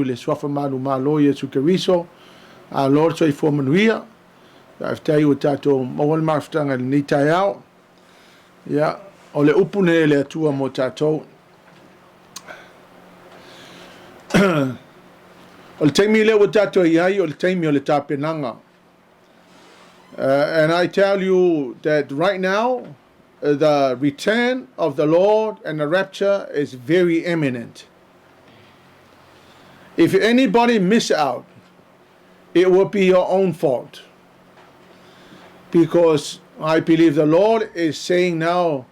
le swafa malu malo Yesu Keriso a Lord so I formanuia I've tell you tato mawal marftanga ni tayao ya o le upune le atua mo tato o le taimi le o tato iai o le taimi o le tapenanga and I tell you that right now the return of the Lord and the rapture is very imminent. If anybody miss out, it will be your own fault. Because I believe the Lord is saying now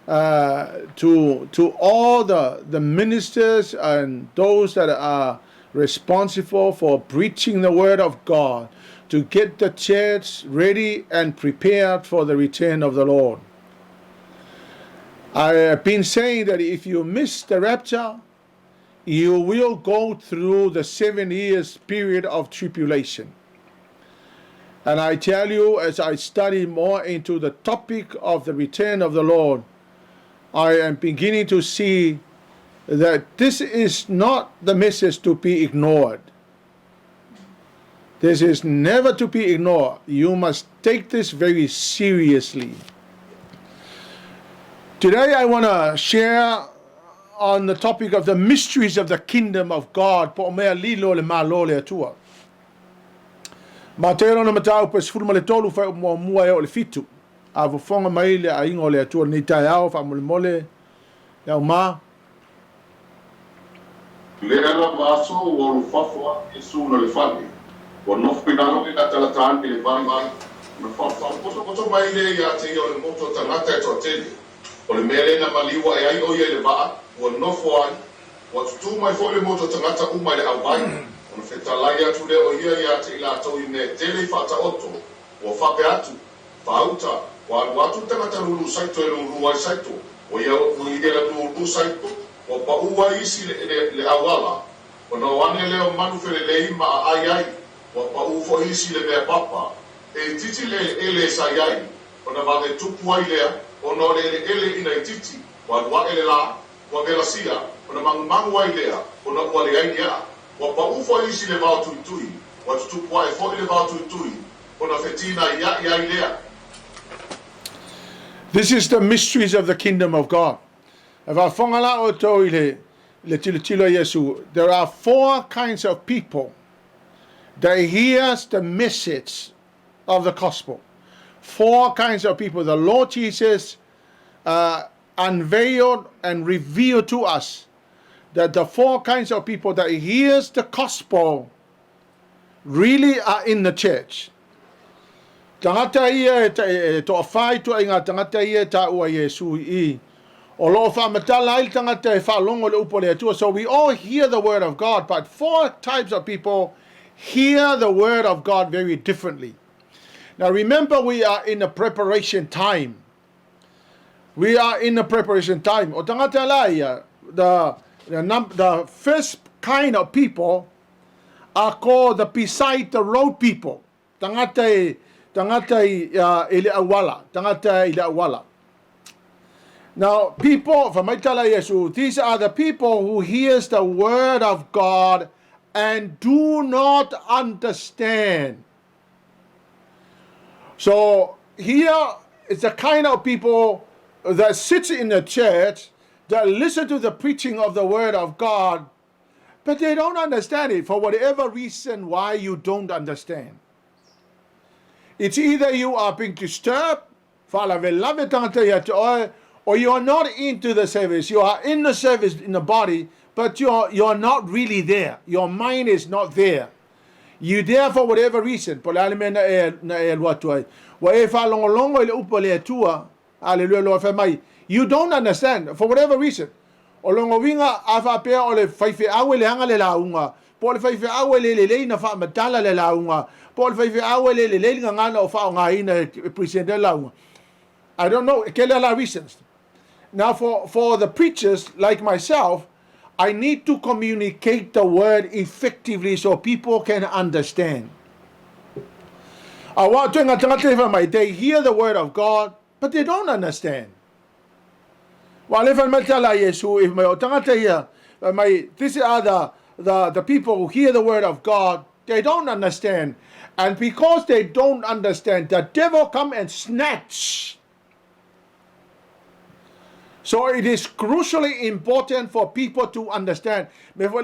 to all the ministers and those that are responsible for preaching the word of God to get the church ready and prepared for the return of the Lord. I have been saying that if you miss the rapture, you will go through the 7 years period of tribulation. And I tell you, as I study more into the topic of the return of the Lord, I am beginning to see that this is not the message to be ignored. This is never to be ignored. You must take this very seriously. Today I want to share on the topic of the mysteries of the kingdom of God. Po mea lilo le malo le atua. MATAIO na MATAIO pe sifuru le tolu fa mo mua e o le fitu. A fonga mai le a ingo le atua ni taiao fa mo le mole ya uma. Le ala vaso o lu fafo e su no le fali. O no finalo ke katala tan le vanga. No fafo ko mai le ya te o le moto tangata e toteli. O le mele na maliwa e ai o ye le va o no foi o tu mai fo le moto tangata u mai le avai o no fetala ya tu le o ye ya te ila to ine tele fata oto o fa pe atu pauta o watu tangata lulu saito e lulu wa saito o ye o ide la lulu saito o pa u wa isi le awala o no wane le o manu fele le ima ai ai o pa u fo isi le me papa e titi le ele sayai o na va de tupu ai le o no ele ina titi wa ele la wa velasia o na mangu ai lea o na wa le ai lea wa pa u fo isi le va tuitui wa tupu ai fo le va tuitui o na fetina ya ai lea. This is the mysteries of the kingdom of God. There are 4 kinds of people that hears the message of the gospel. 4 kinds of people. The Lord Jesus unveiled and revealed to us that the 4 kinds of people that hears the gospel really are in the church. Tangata ia to afai to inga tangata ia ta ua Yesu I. O lo fa matala il tangata e fa longo le upo le atua. So we all hear the word of God, but 4 types of people hear the word of God very differently. Now remember, we are in a preparation time. We are in a preparation time. O tangata laia, the first kind of people are called the beside the road people. Tangata ile awala. Now, people from Maitala Yesu, these are the people who hears the word of God and do not understand. So here is the kind of people that sits in the church that listen to the preaching of the word of God, but they don't understand it for whatever reason why you don't understand. It's either you are being disturbed, or you are not into the service. You are in the service in the body, but you're not really there. Your mind is not there. You there for whatever reason. You don't understand for whatever reason. I don't know, reasons. Now for the preachers like myself, I need to communicate the word effectively so people can understand. They hear the word of God, but they don't understand. These are the people who hear the word of God, they don't understand. And because they don't understand, the devil come and snatch. So it is crucially important for people to understand. For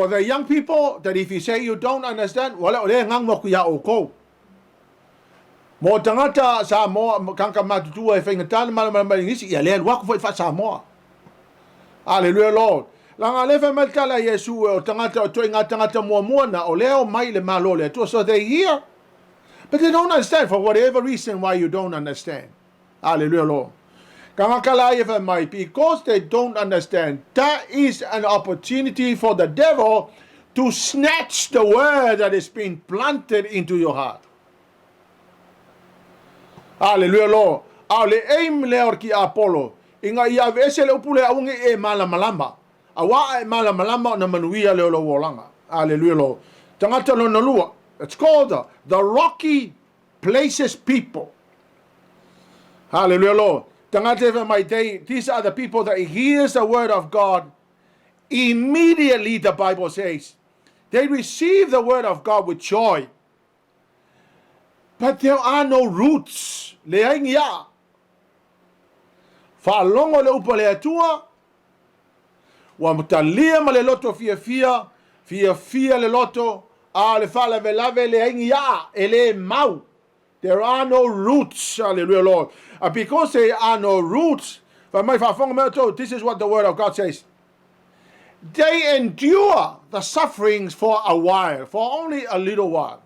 the young people, that if you say you don't understand, mo tangata sa mo kangka matutua e whaingatana malamangisi ia lea luaku fai wha Samoa. Hallelujah, Lord. Langa lefa malkala Yesu o tangata o toinga tangata mua na o leo mai le malo le tua. So they hear, but they don't understand for whatever reason why you don't understand. Hallelujah, Lord. Kangakala efa mai, because they don't understand, that is an opportunity for the devil to snatch the word that is being planted into your heart. Hallelujah, Lord. Ale aim leor ki Apollo. Inga ia vese le upule aungi e malamalama. Awa e malamalama na manuia leo lo wolanga. Hallelujah, Lord. Tangata lo nalua. It's called the rocky places people. Hallelujah, Lord. Tangata my day. These are the people that hears the word of God. Immediately, the Bible says, they receive the word of God with joy. But there are no roots. Leang ya. Fa longo le upa le atua. Wa mutalia ma le loto fia le loto. A le fa la velave leang ya. Ele mau. There are no roots. Hallelujah, Lord. And because there are no roots, this is what the word of God says. They endure the sufferings for a while, for only a little while.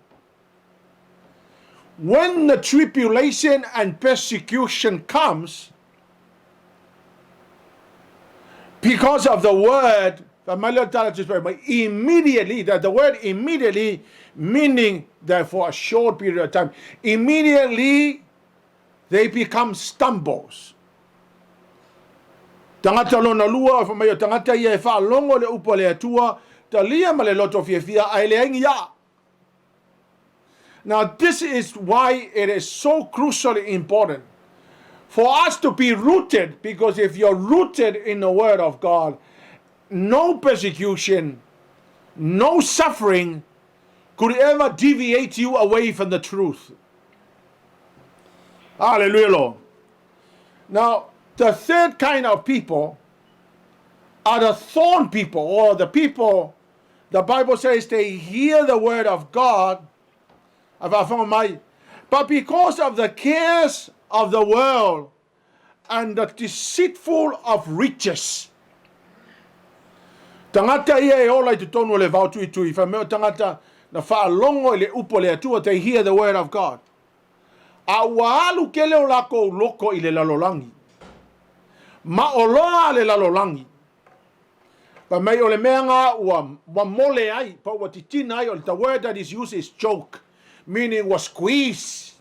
When the tribulation and persecution comes, because of the word, immediately, that the word immediately, meaning that for a short period of time, immediately they become stumbles. Tangata lona lua, famayo tangata ia fa longo le upo le atua, talia ma le loto fia ai leangi ya. Now, this is why it is so crucially important for us to be rooted, because if you're rooted in the Word of God, no persecution, no suffering could ever deviate you away from the truth. Hallelujah, Lord. Now, the third kind of people are the thorn people, or the people, the Bible says they hear the Word of God, but because of the cares of the world and the deceitful of riches. Tangata ia e ola I te tonu le vau tui tui. Whameo tangata na whaalongo le upo le atua, they hear the word of God. A waalu ke leo lako loko I le lalolangi. Ma oloa le lalolangi. Whameo o le mea ngā wa mole ai, pa wa titina ai, the word that is used is choke. Meaning was squeeze.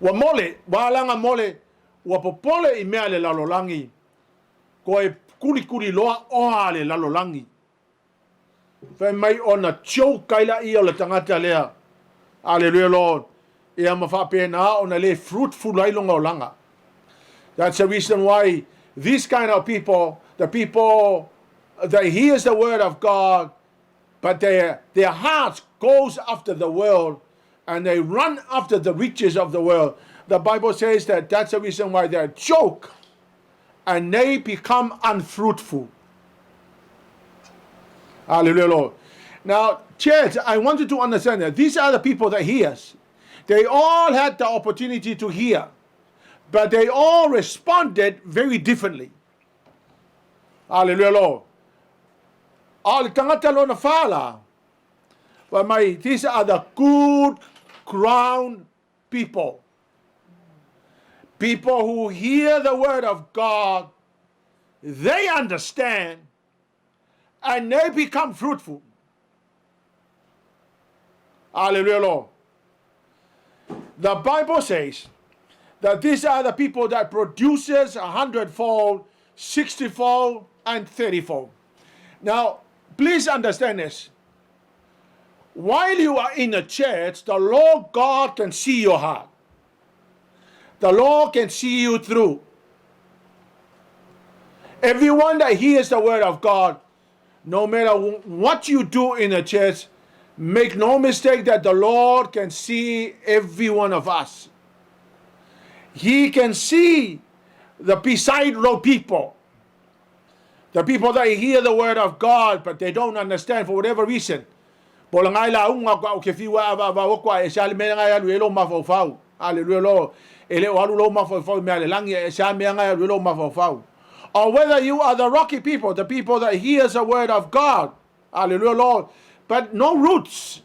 Wa mole, wa langa mole, wa popole I mea le lalolangi. Ko e kuri loa oa le lalolangi. Whai mai ona choke kaila I o le tangata lea. Hallelujah, Lord. E ama whapena ona le fruitful lailonga o langa. That's the reason why these kind of people, the people that hears the word of God, but their hearts goes after the world and they run after the riches of the world. The Bible says that that's the reason why they choke and they become unfruitful. Hallelujah, Lord. Now, church, I want you to understand that these are the people that hears. They all had the opportunity to hear, but they all responded very differently. Hallelujah, Lord. All tangata lo na fala. But these are the good ground people. People who hear the word of God, they understand, and they become fruitful. Hallelujah, Lord. The Bible says that these are the people that produces 100-fold, 60-fold, and 30-fold. Now, please understand this. While you are in a church, the Lord God can see your heart. The Lord can see you through. Everyone that hears the word of God, no matter what you do in the church, make no mistake that the Lord can see every one of us. He can see the beside row people. The people that hear the word of God, but they don't understand for whatever reason. Hallelujah. Or whether you are the rocky people, the people that hears the word of God, hallelujah, Lord, but no roots.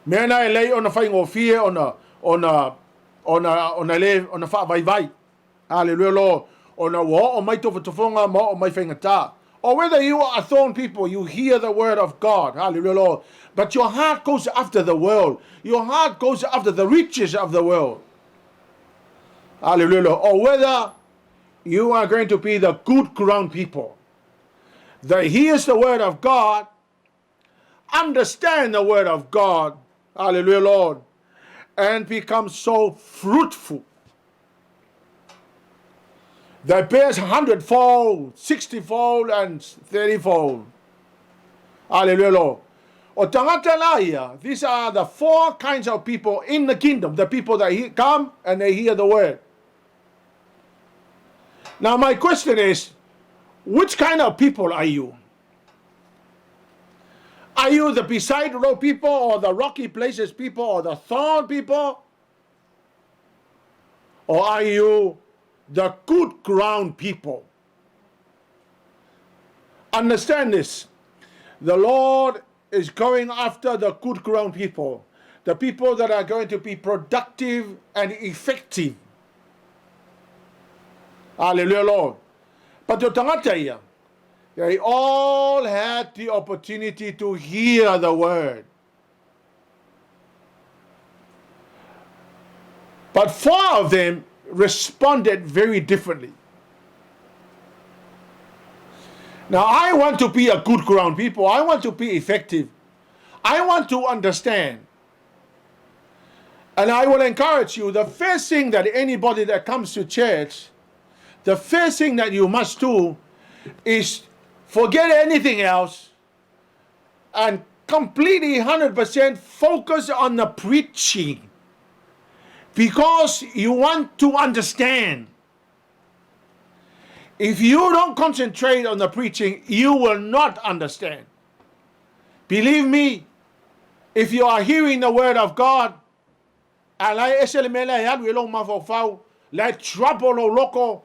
Man, I lay on a fine of fear on a vai. Hallelujah, Lord. On a wall, on my tofonga, on my finger. Or whether you are a thorn people, you hear the word of God, hallelujah, Lord, but your heart goes after the world. Your heart goes after the riches of the world. Hallelujah, Lord. Or whether you are going to be the good ground people that hears the word of God, understand the word of God, hallelujah, Lord, and become so fruitful that bears 100-fold, 60-fold, and 30-fold. Hallelujah, Lord. Otahuhu, these are the 4 kinds of people in the kingdom, the people that come and they hear the word. Now my question is, which kind of people are you? Are you the beside road people, or the rocky places people, or the thorn people? Or are you the good ground people? Understand this. The Lord is going after the good ground people, the people that are going to be productive and effective. Hallelujah, Lord. But the tangata, they all had the opportunity to hear the word. But 4 of them responded very differently. Now, I want to be a good ground people. I want to be effective. I want to understand. And I will encourage you, the first thing that anybody that comes to church, the first thing that you must do is forget anything else and completely 100% focus on the preaching, because you want to understand. If you don't concentrate on the preaching, you will not understand. Believe me, if you are hearing the word of God, like trouble or loco,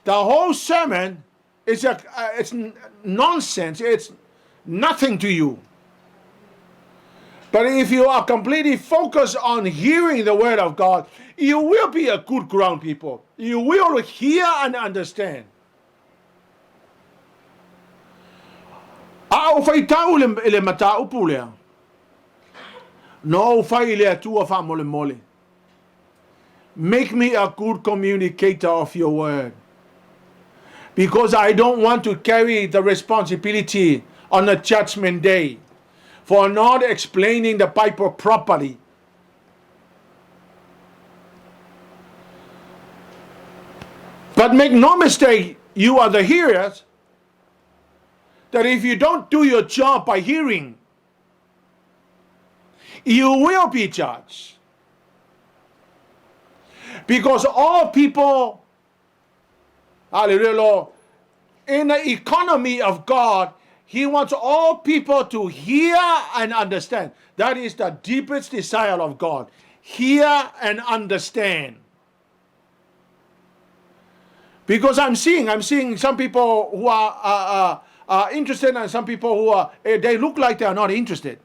the whole sermon is it's nonsense. It's nothing to you. But if you are completely focused on hearing the word of God, you will be a good ground people. You will hear and understand. No make me a good communicator of your word, because I don't want to carry the responsibility on the judgment day for not explaining the Bible properly. But make no mistake, you are the hearers, that if you don't do your job by hearing, you will be judged. Because all people, hallelujah, Lord, in the economy of God, He wants all people to hear and understand. That is the deepest desire of God. Hear and understand. Because I'm seeing some people who are interested, and some people who are, they look like they are not interested.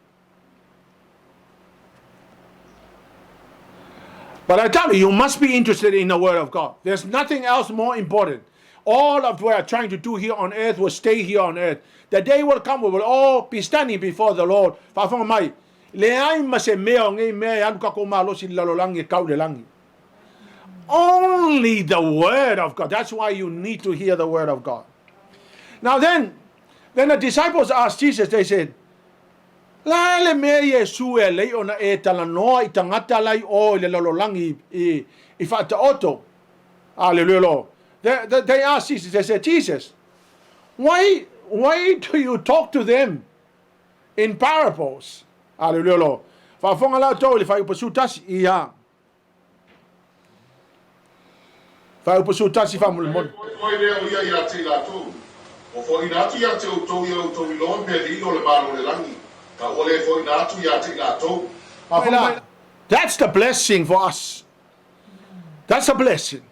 But I tell you, you must be interested in the word of God. There's nothing else more important. All of what we are trying to do here on earth will stay here on earth. The day will come, we will all be standing before the Lord. Only the word of God. That's why you need to hear the word of God. Now then the disciples asked Jesus, they said, La le me Yesu e le ona e tala noa I tangata lai o le lalolangi I whata oto. Hallelujah, Lord. They asked Jesus, they said, Jesus, why do you talk to them in parables? Hallelujah, Lord. Whafonga la tau le whai upasutasi ia. Whai upasutasi whamulmon. Koe lea o ia ia te la tō. O fo ina atu ia te o tō ia o tō i loa me li o le maro le langi. Ka ole fo ina atu ia te la tō. That's the blessing for us. That's a blessing.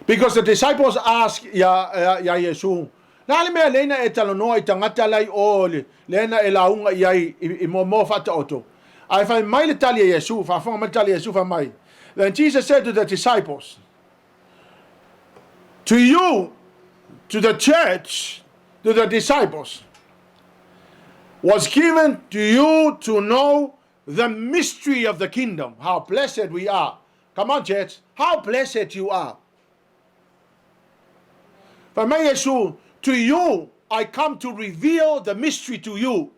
Because the disciples ask ya Yesu, nale mea lena e talonoa I tangata lai o lena e launga I mo fata oto. Ai fai mai le tali Yesu, fa fonga mai tali Yesu fa mai. Then Jesus said to the disciples, to you, to the church, to the disciples, was given to you to know the mystery of the kingdom. How blessed we are. Come on, church. How blessed you are. For me, Yesu, to you, I come to reveal the mystery to you.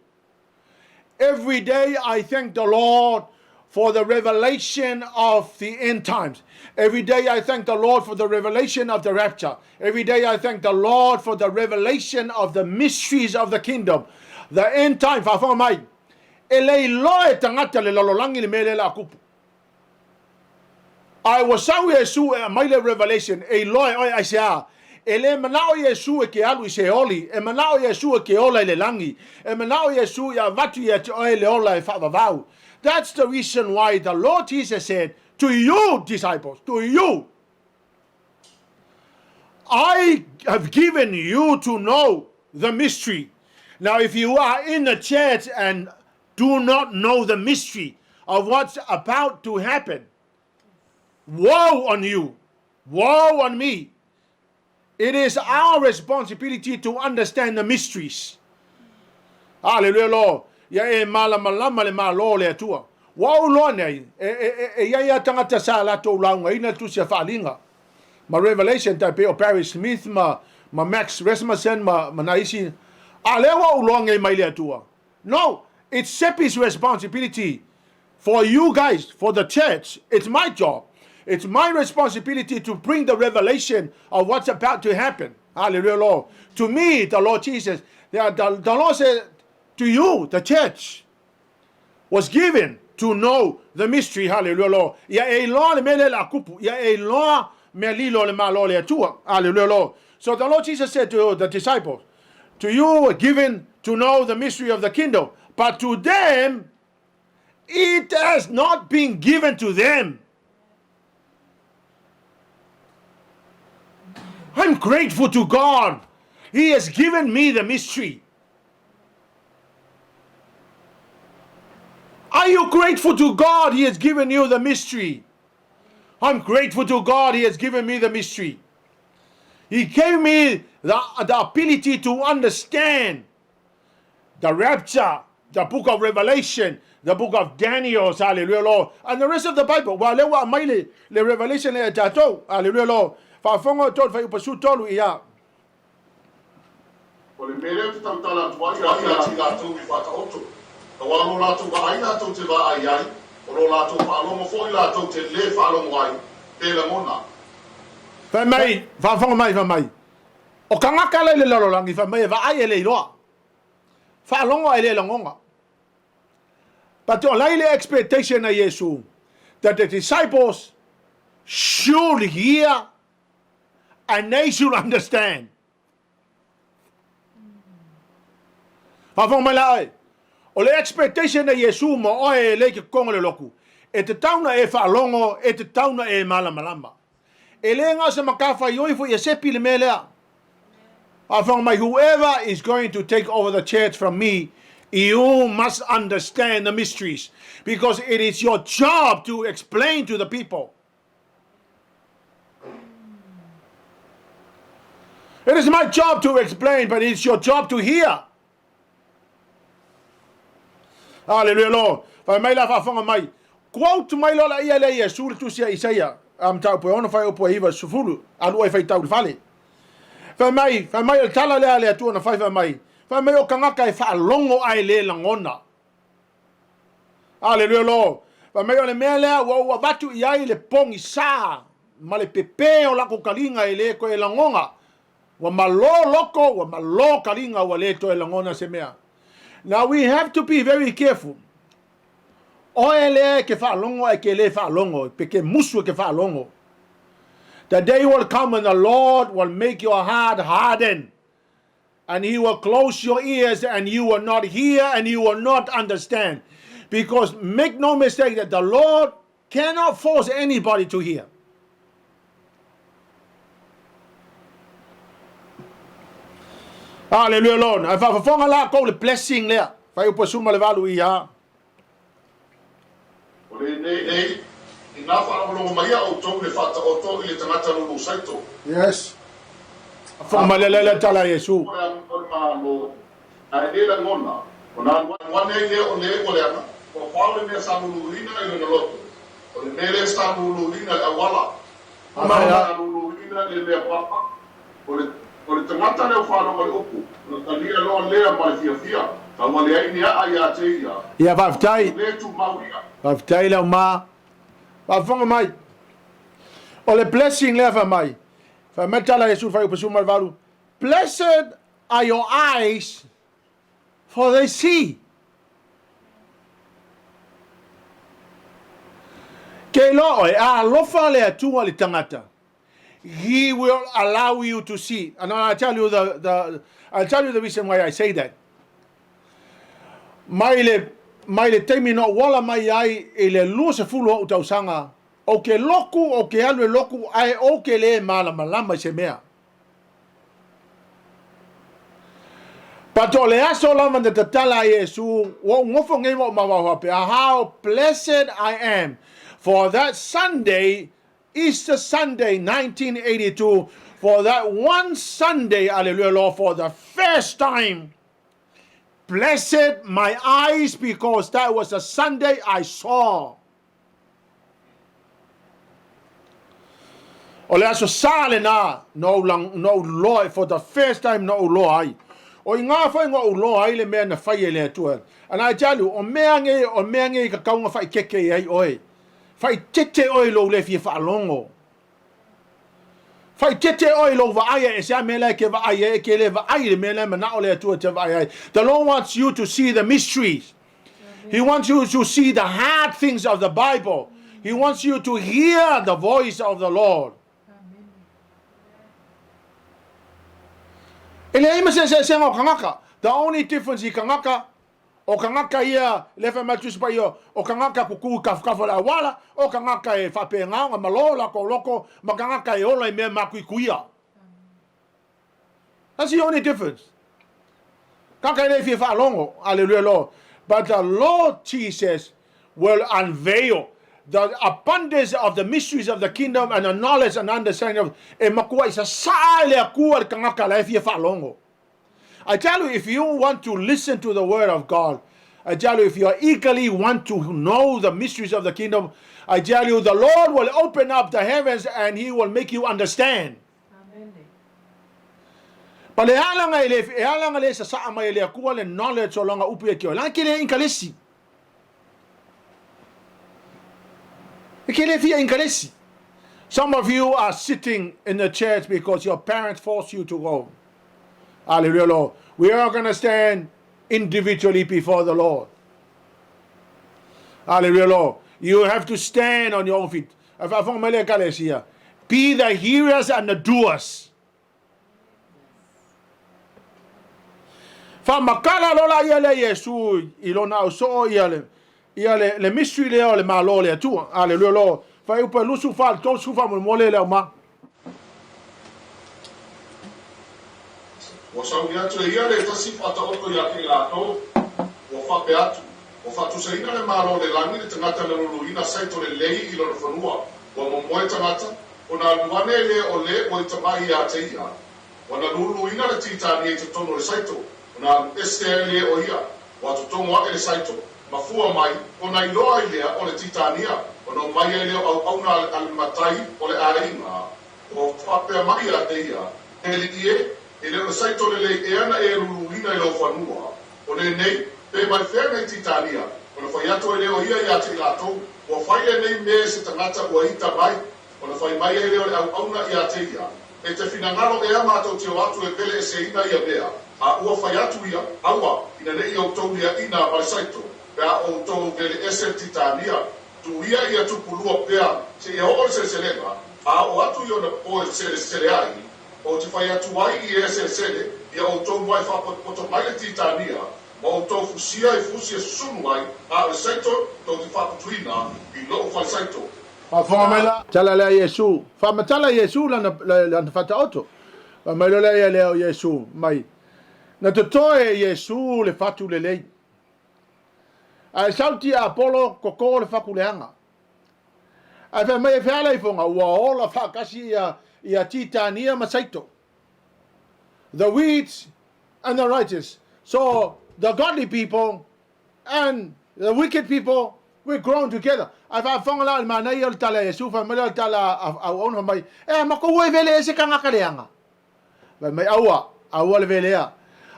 Every day I thank the Lord for the revelation of the end times. Every day I thank the Lord for the revelation of the rapture. Every day I thank the Lord for the revelation of the mysteries of the kingdom. The end time, fa mai. Ele loe tangata le lololangi le mele la kupu. I was so Yesu mai le revelation. E loe oi ISAIA. Ele manao Yesu e ke alu I se oli. E manao Yesu e ke ola le langi. E manao Yesu ya vatu ya te oe le ola e whavavau. That's the reason why the Lord Jesus said, to you, disciples, to you, I have given you to know the mystery. Now, if you are in the church and do not know the mystery of what's about to happen, woe on you, woe on me. It is our responsibility to understand the mysteries. Hallelujah, Lord. Ya e mala malama le malo le atua. Wau lo nei ya tangata sa la to launga ina tu se falinga. Ma Revelation ta pe o Barry Smith ma Max Rasmussen ma naisi. Ale wau lo ngai mai le atua. No, it's Sepi's responsibility for you guys, for the church. It's my job. It's my responsibility to bring the revelation of what's about to happen. Hallelujah, Lord. To me, the Lord Jesus, the Lord said, to you, the church, was given to know the mystery. Hallelujah, Lord. Ya e lo le mele la kupu. Ya e lo me li lo le ma lo le tua. Hallelujah, Lord. So the Lord Jesus said to the disciples, to you were given to know the mystery of the kingdom, but to them, it has not been given to them. I'm grateful to God. He has given me the mystery. Are you grateful to God? He has given you the mystery. I'm grateful to God. He has given me the mystery. He gave me the ability to understand the rapture, the book of Revelation, the book of Daniel, hallelujah, Lord, and the rest of the Bible. Wa lewa mai le Revelation le tato, hallelujah, Lord. Fa fongo tot fa upasu tolu ia. O le mele tantala tua ia ti la tō mi whata oto. Ka walo la tō ka aina tō te wa ai ai. O lo la tō whaalongo fo I la tō te le whaalongo ai. Te la mona. Fa mai, fa fongo mai, fa mai. O ka ngaka le lololangi fa mai va ai ele iloa. Fa longo ai le longonga. But on the expectation of Yesu that the disciples should hear and they should understand. Fafong malai. O le expectation of Yesu mo oe le ke kongo le loku. E te tauna e whaalongo, e te tauna e malamalama. E le ngā se makafa ioi fu I Sepi le melea. Fafong mai, whoever is going to take over the church from me, you must understand the mysteries, because it is your job to explain to the people. It is my job to explain, but it's your job to hear. Hallelujah, Lord. Fa mai la fa fonga mai. Quote mai lo la ia le Yesu tu sia ISAIA. Am tau po ona fa o po iva sufulu. Alu e fa tau fale. Fa mai tala le tu na fa mai. Fa mai o kangaka e fa longo ai le langona. Hallelujah, Lord. Fa mai o le mele wa watu ia le pongi sa male pepe o lako kalinga ele ko e langonga. Wa malo loko, wa malo kalinga wa le to e langona se mea. Now we have to be very careful. O ele ke fa longo e ke le fa longo, peke musu ke fa longo. The day will come when the Lord will make your heart harden. And he will close your ears and you will not hear and you will not understand. Because make no mistake that the Lord cannot force anybody to hear. Hallelujah, Lord. If I fonga la ko le blessing there. Fa upo suma le valu ia. Yes. Fonga le tala Yesu. Ya vaftai la ma. Vafong mai. Ole blessing leva mai. Fa metala Yesu fa upesuma valu. Blessed are your eyes, for they see. Ke lo a lofa le atua le tangata. He will allow you to see. And I'll tell you the reason why I say that. Mai le temi no wala mai ai e le lua se fulu o tausanga. O ke loku, o ke alu e loku, ai o ke le malama se mea. Pato le aso lama de tatala Yesu, wo ngofo ngai mo mawahape, how blessed I am. For that Sunday, Easter Sunday 1982, for that one Sunday, hallelujah, Lord, for the first time, blessed my eyes because that was a Sunday I saw. Ole aso sale na no Lord, for the first time no Lord. O inga fa ngo ulo ai le mea na fai le atua. And I tell you, o mea nge ka kaunga fai keke ai oi. Fai tete oi lo le fie fa longo. Fai tete oi lo va ai e sa mele ke va ai e ke le va ai le mele ma na o le atua te va ai. The Lord wants you to see the mysteries. He wants you to see the hard things of the Bible. He wants you to hear the voice of the Lord. The only difference is kangaka o kangaka ia lefa matus pa yo o kangaka kuku kafkafa la wala o kangaka e fa penga nga malola ko loko makangaka e ola me makuikuia. That's the only difference. Kaka le fi fa longo, hallelujah Lord. But the Lord Jesus will unveil the abundance of the mysteries of the kingdom and the knowledge and understanding of makua isa sale akua kangaka la fi fa longo. I tell you, if you want to listen to the word of God, I tell you, if you eagerly want to know the mysteries of the kingdom, I tell you, the Lord will open up the heavens and he will make you understand. Amen. But le halanga le sa sa mai le akua le knowledge o longa upu e kio. La kele inkalesi. Kele fia inkalesi. Some of you are sitting in the church because your parents forced you to go. Hallelujah, Lord. We are going to stand individually before the Lord. Hallelujah, Lord. You have to stand on your own feet. Be the hearers and the doers. Fa makala lola yele Yesu ilona so yele le mystery le le malo le tu. Hallelujah, Lord. Fa upa lusu fa to sufa mo mole le ma. Wasau ya tu ia le tasi pata oto ya ki lato o fa pe atu o fa tu se ina le maro le langi le tangata le luluina saito le lei i lo fanua o mo moe tangata o na luane le o le o i tamai ya te ia o na luluina le titani e te tono le saito o na este le o ia o atu tongo ake le saito mafua mai o na iloa i lea o le titania o na mai e le au na al matai o le areinga o fa pe mai ya te ia e li ie ele o saito le e ana e luluina e lo fanua o le nei pe mai fere titania o le fai ato e le o ia ia te lato o fai le nei me se tangata o ita mai Ona fai mai e leo le au auna ia te ia. E te finangalo e ama tau te watu e pele e se ina ia bea. A ua fai atu ia, aua, ina ne ia utau ia ina parisaito. Pea o utau vele ese titania. Tu ia tupulua pea, se ia o se selenga. A o atu ia na po se ai. O te fai atu ai i ese sele, ia o utau mai whapoto mai le titania. O utau fusia e fusia sunu ai, a o saito tau te whapotuina i loo farisaito. Famela tala la Yesu. Fama tala Yesu la fata auto. Fama la leo Yesu mai. Na totoe Yesu le fatu le lei. Ai sauti a Apollo koko le faku leanga. Ai fa mai fa lai fonga wa ola fa kasi ia titania masaito. The weeds and the righteous. So the godly people and the wicked people we're grown together. Ai fa fonga la mana ia tala Yesu fa mai tala a ona mai. Ma ko we vele ese kanga kaleanga. Mai awa le velea.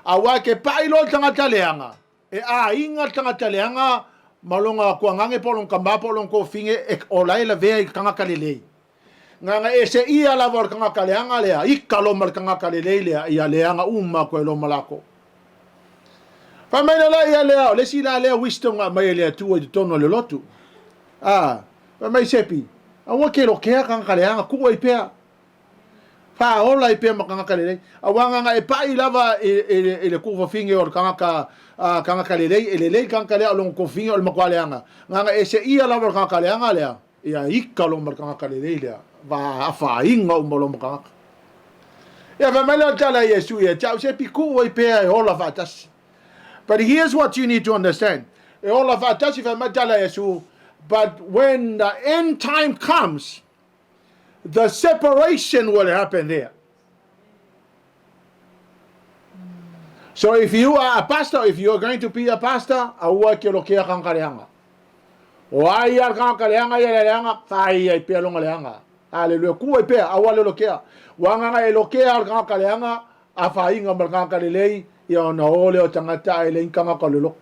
Awa ke pailo tanga taleanga. E a inga tanga taleanga malonga kuangange polong kamba polong ko finge ek olai la vea kanga kalelei. Nganga ese ia la vor kanga kaleanga lea ikalo mal kanga kalelei lea ia leanga umma ko lo malako. Fa mai la ia lea le sila lea wisdom mai lea tu de tono le lotu. Fa mai sepi. Awa ke lo ke kanga kaleanga ku ai pea. Fa ola i pe makanga kalelei awanga nga e pai lava e le kufa finge or kanga kalelei e le lei kanga kalea long ko finge o makwaleanga nga e se ia lava kanga kaleanga lea ia ikalo mar kanga kalelei lea va afa inga umolo makanga ia va mala tala Yesu ia chau se piku i pe e ola va tas. But here's what you need to understand. E ola va tas va matala Yesu, but when the end time comes, the separation will happen there. So if you are a pastor, if you are going to be a pastor, awa ke lo ke kang kaleanga. O ai ar kang kaleanga ya leanga, fai ai pe longa leanga. Hallelujah. Ku ai pe awa lo ke. Wanga nga lo ke ar kang kaleanga, a fai nga mar kang kalelei, ya na ole o tangata ele kanga kalelo.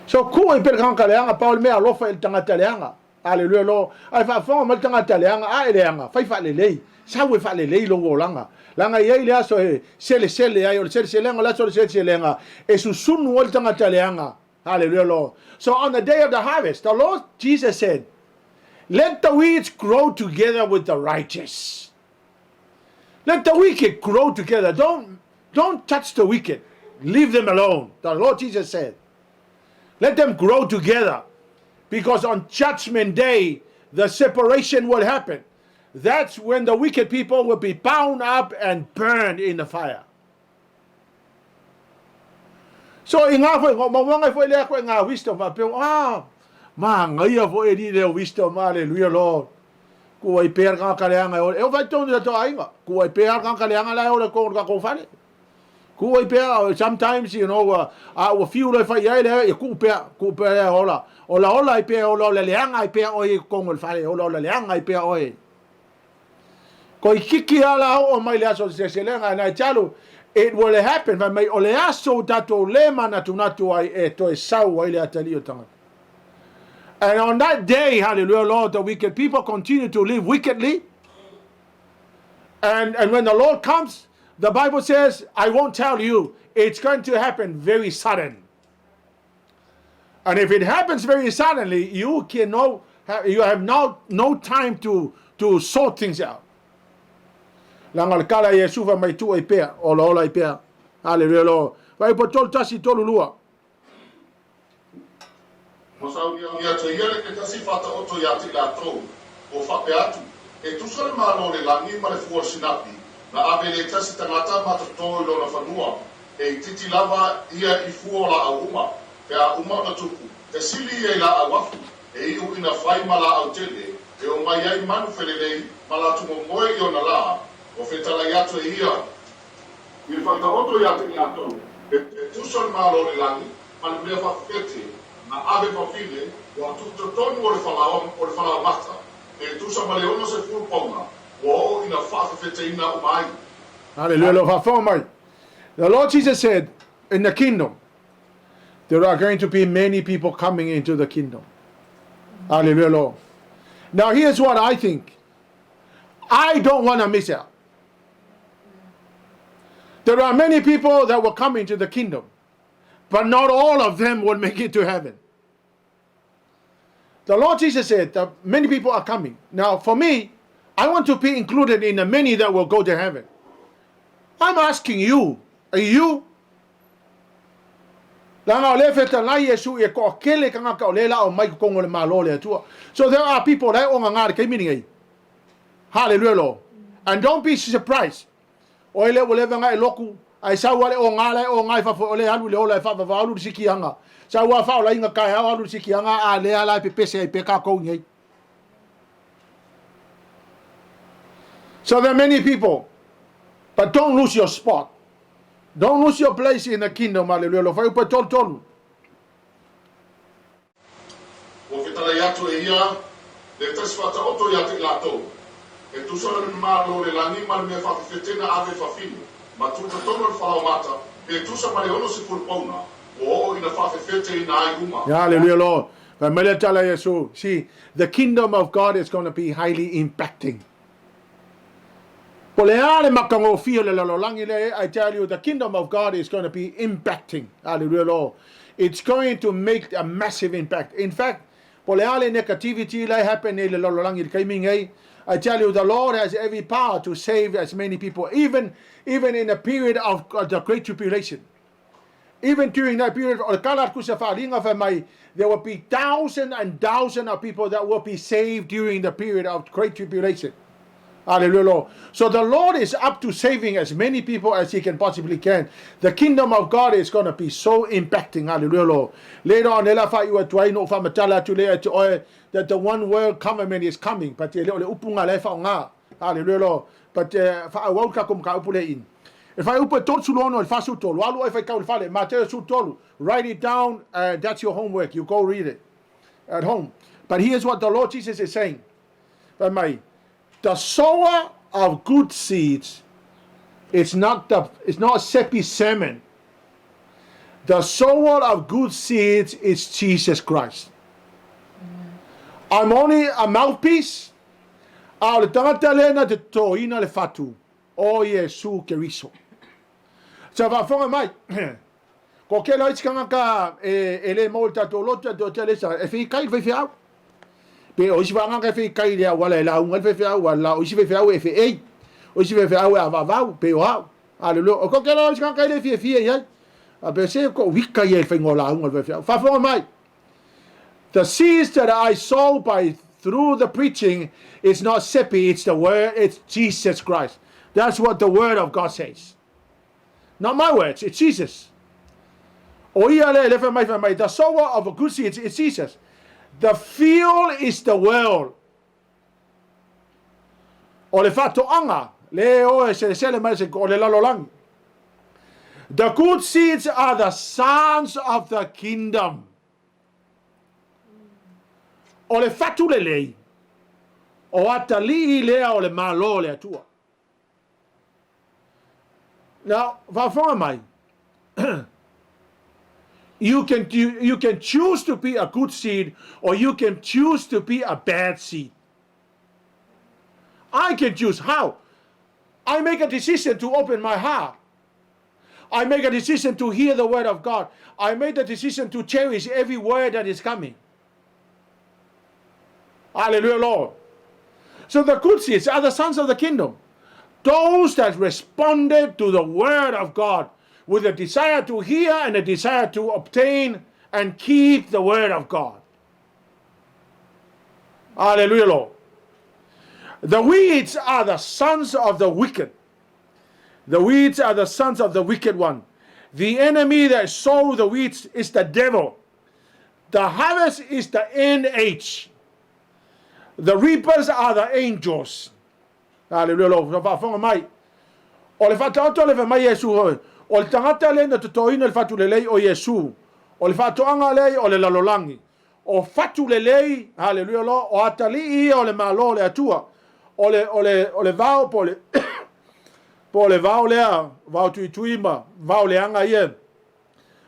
So ku ai pe kang kaleanga, Paul me alofa el tangata leanga. Hallelujah lo. Ai fa fo mal tanga taleanga a eleanga. Fai fa lelei. Sa we fa lelei lo langa. Langa ye le aso e sele ai o sele lenga la so sele lenga. E su sunu wal tanga taleanga. Hallelujah lo. So on the day of the harvest, the Lord Jesus said, "Let the weeds grow together with the righteous. Let the wicked grow together. Don't touch the wicked. Leave them alone." The Lord Jesus said, "Let them grow together." Because on Judgment Day, the separation will happen. That's when the wicked people will be bound up and burned in the fire. So inga foi mawanga foi le ko nga wisdom pa pe ma ngai fo e di le wisdom hallelujah Lord. Ku ai per ka kaleanga e vai tonu to ainga. Ku ai per ka kaleanga la o ko ko fale. Ku ai per sometimes you know a few le fa ia le ku per hola. Ola i pe ola leanga i pe oi con el fale ola leanga i pe oi. Ko kiki ala o mai le aso se lenga na chalo. It will happen when may ole aso tato lema na tunatu ai e to e sau ai le atalio tanga. And on that day, hallelujah, Lord, the wicked people continue to live wickedly. And when the Lord comes, the Bible says, I won't tell you, it's going to happen very sudden. And if it happens very suddenly, you have no time to sort things out. Langal kala Yesu va mai tu ai pea, ola ai pea. Hallelujah lo. Vai po tol tasi tolu lua. Mo sa ia te ia ke tasi fata oto ia te la tro. O fa pe atu. E tu sole malo le langi ma le fuor sinapi. Na ave le tasi tangata ma to lo na fanua. E titi lava ia I fuola a uma. Pe a uma na tuku. Te sili e la awafu. E iu ina fai mala au tele. E o mai ai manu felelei mala tu mo moe I ona la. O fetala yato e ia. I fata oto ia te iato. E tu sole malo le langi. Ma le mea fa fete. Na ave pa file. O tu tonu o le fala mata. E tu sa male ono se furu pauna. O ina fa fete ina o mai. Hallelujah. The Lord Jesus said, in the kingdom, there are going to be many people coming into the kingdom. Hallelujah, Lord. Now here's what I think. I don't want to miss out. There are many people that will come into the kingdom, but not all of them will make it to heaven. The Lord Jesus said that many people are coming. Now, for me, I want to be included in the many that will go to heaven. I'm asking you, are you? So there are people that hallelujah, Lord. And don't be surprised. Ai sa wale o ngala o ngai fa fo le halu le ola fa fa alu sikianga sa wa fa ola inga kai alu sikianga a le ala pe pese ai pe ka ko ngai. So there are many people, but don't lose your spot. Don't lose your place in the kingdom. Hallelujah. Lo fa upa tol tol. O fitala yatu e ia le tasfata oto yatu lato e tu solo malo le la nima me fa fetena ave fa fino. Ma tu tono fa mata e tu sa mare ono si pulpona o ina fa fete ina ai uma. Hallelujah, Lord. See, the kingdom of God is going to be highly impacting. I tell you, the kingdom of God is going to be impacting. Hallelujah, Lord. It's going to make a massive impact. In fact, negativity happen. I tell you, the Lord has every power to save as many people, even in the period of the Great Tribulation. Even during that period, there will be thousands and thousands of people that will be saved during the period of Great Tribulation. Hallelujah, Lord. So the Lord is up to saving as many people as He can possibly can. The kingdom of God is going to be so impacting. Hallelujah, Lord. Later on, that the one world government is coming. But hallelujah, Lord. But if I write it down, that's your homework. You go read it at home. But here's what the Lord Jesus is saying. The sower of good seeds, it's not a Sepi sermon. The sower of good seeds is Jesus Christ. I'm only a mouthpiece. Al tangatalena de toina le fatu. O Yesu Keriso. Sa va fonga mai. Ko ke la iskanga ka ele molta to lota to telesa. E fi kai fi au. Pe o si va nga fe kai le wala la un fe au wala o si fe au e fe ei. O si fe au a va pe o au. Alelo o ko ke la iskanga kai le fi ya. A pe se ko wika ye fe ngola un fe au. Fa fonga mai. The seeds that I sow through the preaching, it's not Sepi, it's the word, it's Jesus Christ. That's what the word of God says. Not my words, it's Jesus. The sower of a good seed is Jesus. The field is the world. The good seeds are the sons of the kingdom. O le fatu le lei. O atali lea o le malo le atua. Now, mai. You can choose to be a good seed or you can choose to be a bad seed. I can choose. How? I make a decision to open my heart. I make a decision to hear the word of God. I make the decision to cherish every word that is coming. Hallelujah, Lord. So the good seeds are the sons of the kingdom. Those that responded to the word of God with a desire to hear and a desire to obtain and keep the word of God. Hallelujah, Lord. The weeds are the sons of the wicked. The weeds are the sons of the wicked one. The enemy that sows the weeds is the devil. The harvest is the end age. The reapers are the angels. Hallelujah, Lord. O le fatauto le mai Yesu o le tangata le na totoina le fatu le lei o Yesu. O le fatoanga lei o le lalolangi. O fatu le lei, hallelujah, Lord, o atali o le malo le atua. O le vao po le po le vao lea, vao tuituima, vao le anga ie.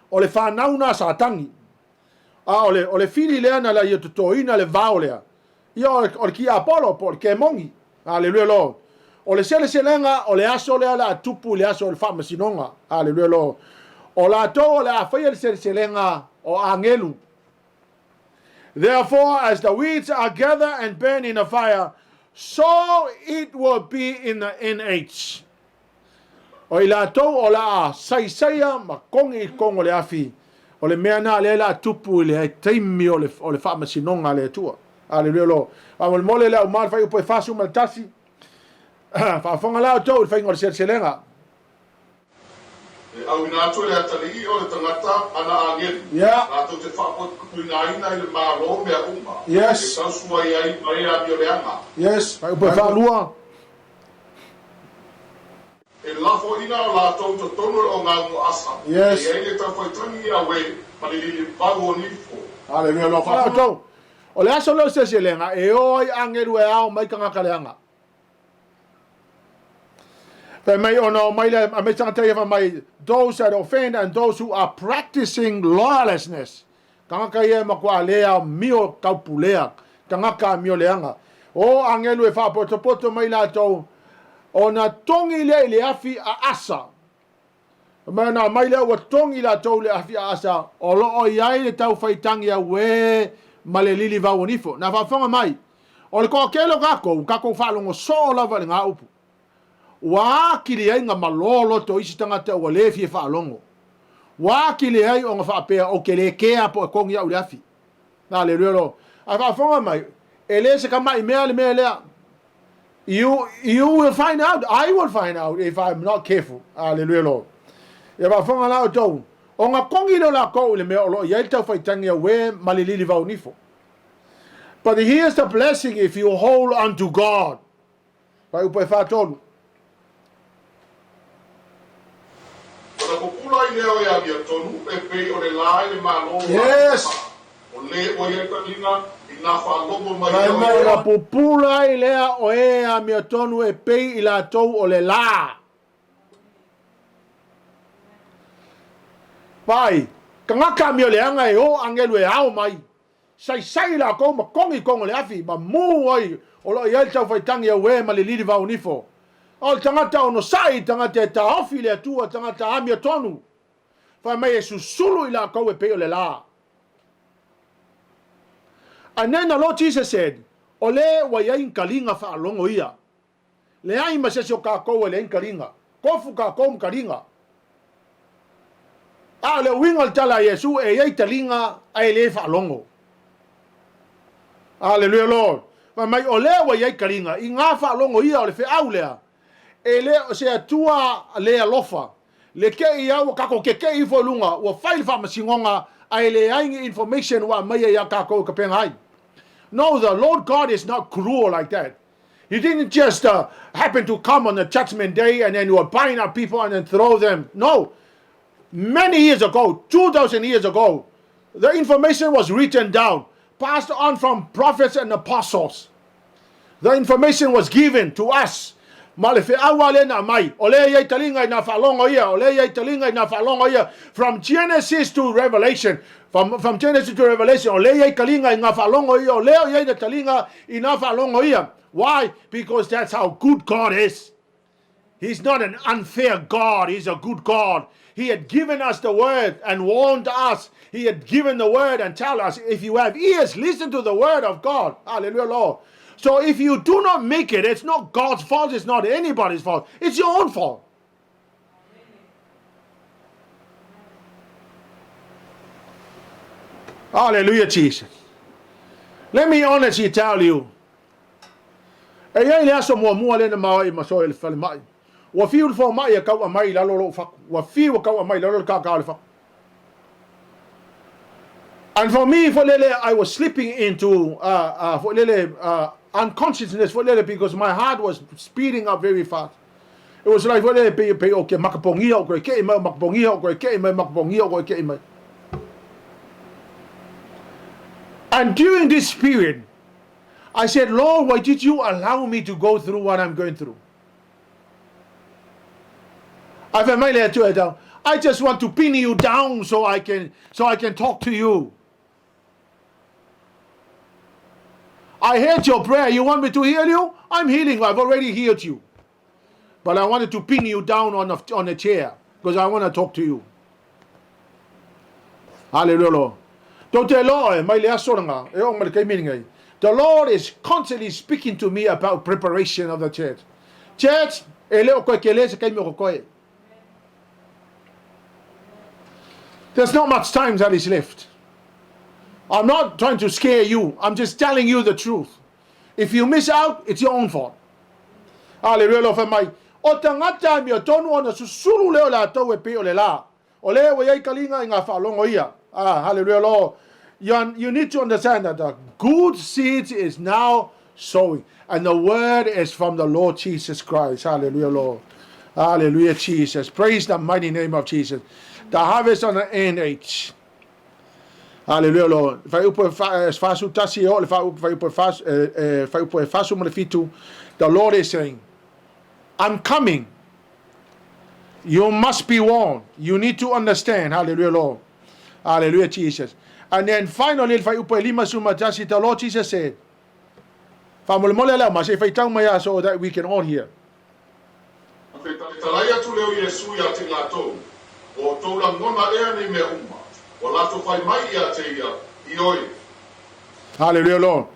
O le whanauna sa tangi. ole fili lea na la ia totoina le vao lea. Ia ole ki Apollo po ke mongi. Haleluya lo. Ole sele selenga ole aso lea la tupu le aso le fama sinonga. Haleluya lo. O la to ole afaya le sele selenga o angelu. Therefore, as the weeds are gathered and burned in a fire, so it will be in the NH. O ila to o la saisaya ma kongi kongo le afi. O le mea na le la tupu le taimi o le wha masinonga le tua. Aleluia lo. Awal mole le au mal fai upo e fasu maltasi. Whaafonga lao tau le whai ngore selenga. Au ina atu le atali o le tangata ana angeli. Yeah. Ato te whaapotu ina ina i le mālo mea uma. Yes. E tausua i ai mai a bioleanga. Yes. Whai upo e whaalua. E lafo ina o la tau to tonu o ngā ngu asa. Yes. E ele tau whai tangi a we, malilili pau o nifo. Aleluia lo. Whala tau. O le aso lo selenga e oi angeru e ao mai kanga kaleanga. They may or no may I may tell you my those that offend and those who are practicing lawlessness. Kanga kaya makwa lea mio kaupulea. Kanga ka mio leanga. O angelu e fa poto mai la to ona tongi le afi a asa. Mana mai le wa tongi la to le afi a asa. O lo o yai le tau faitangi a we malelili va onifo. Na fa fonga mai. O le ko kelo kako fa longo so la va nga upu. Wa kili ai nga malolo to isi tangata o le fi fa longo. Wa kili ai o nga fa pe o kele kea po kongi ya ulafi. Na le relo. A fa fonga mai. Ele se kama email le. You will find out. I will find out if I'm not careful. Hallelujah. Ya fa fonga la to. O nga kongi lo la ko le me o lo ya ta fa tangia we malilili va unifo. But here's the blessing if you hold unto God. Pa upo fa tonu. Yes. O le o ye kalina ina fa lobo mai. Mai la popula i lea o e a mea tonu e pei i la tou o le la. Pai, ka ngaka mea leanga e o angelu e au mai. Sai la kou ma kongi kongo le afi, ma mu oi o lo i el tau faitangi a we ma le lidi va unifo. O le tangata o no sai tangata e ta ofi le atua tangata a mea tonu. Fai mai e susulu i la kou e pei o le la. And then the Lord Jesus said, ole wa ia inkalinga fa longo ia. Le ai ma se ka ko le inkalinga. Kofu ka kom kalinga. A le winga tala Yesu e ia talinga ai le fa longo. Hallelujah Lord. Ma mai ole wa ia kalinga i nga fa longo ia ole fe aulea. E le se atua le alofa. Le ke ia wa ka ko ke i fo lunga wa fail fa masingonga ai le ai information wa mai ia ka ko ka pengai. No, the Lord God is not cruel like that. He didn't just happen to come on the judgment day and then he would bind up people and then throw them. No. Many years ago, 2,000 years ago, the information was written down, passed on from prophets and apostles. The information was given to us. Malefe awale na mai. Ole ye talinga na falongo ia. Ole ye talinga na falongo ia. From Genesis to Revelation. From Genesis to Revelation. Ole ye talinga na falongo ia. Ole ye talinga na falongo ia. Why? Because that's how good God is. He's not an unfair God. He's a good God. He had given us the word and warned us. He had given the word and tell us, if you have ears, listen to the word of God. Hallelujah, Lord. So if you do not make it, it's not God's fault, it's not anybody's fault. It's your own fault. Hallelujah, Jesus. Let me honestly tell you. E ia ile aso mua le na mai maso ele fale mai. Wa fiu fo mai e kau mai la lo fa. Wa fiu kau mai la lo ka le fa. And for me, for lele, I was slipping into for lele unconsciousness for lele because my heart was speeding up very fast. It was like for lele pe okay makapongi o ko ke mai makapongi o ko ke mai makapongi o ko ke mai. And during this period, I said, Lord, why did you allow me to go through what I'm going through? I just want to pin you down so I can talk to you. I heard your prayer. You want me to heal you? I'm healing you. I've already healed you. But I wanted to pin you down on a chair because I want to talk to you. Hallelujah. The Lord is constantly speaking to me about preparation of the church. Church, there's not much time that is left. I'm not trying to scare you. I'm just telling you the truth. If you miss out, it's your own fault. Hallelujah. O tangata mi o tonu ona susulu leo la tau e pe o le la. O le wa yai kalinga inga whaalongo ia. Hallelujah, Lord. You need to understand that the good seeds is now sowing. And the word is from the Lord Jesus Christ. Hallelujah, Lord. Hallelujah, Jesus. Praise the mighty name of Jesus. The harvest on the NH. Hallelujah, Lord. The Lord is saying, I'm coming. You must be warned. You need to understand. Hallelujah, Lord. Hallelujah, Jesus. And then finally, the Lord Jesus said, so that we can all hear. Hallelujah, Lord.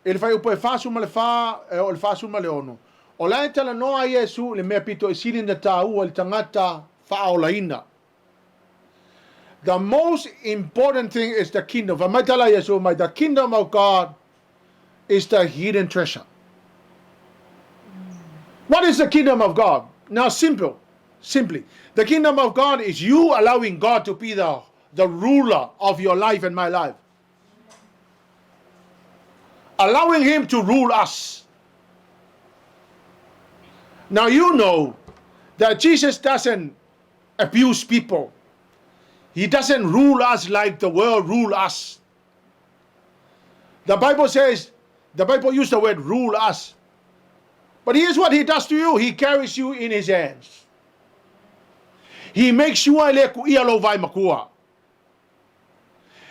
Ele fai upo e fasu ma le fa o le fasu ma le ono. O lai tala noa Yesu le mea pito e sili na tāua le tangata whaolaina. The most important thing is the kingdom. Vai tala Yesu mai, the kingdom of God is the hidden treasure. What is the kingdom of God? Now simply. The kingdom of God is you allowing God to be the ruler of your life and my life. Allowing him to rule us. Now you know that Jesus doesn't abuse people. He doesn't rule us like the world rule us. The Bible says, the Bible used the word rule us. But here's what he does to you. He carries you in his hands. He makes you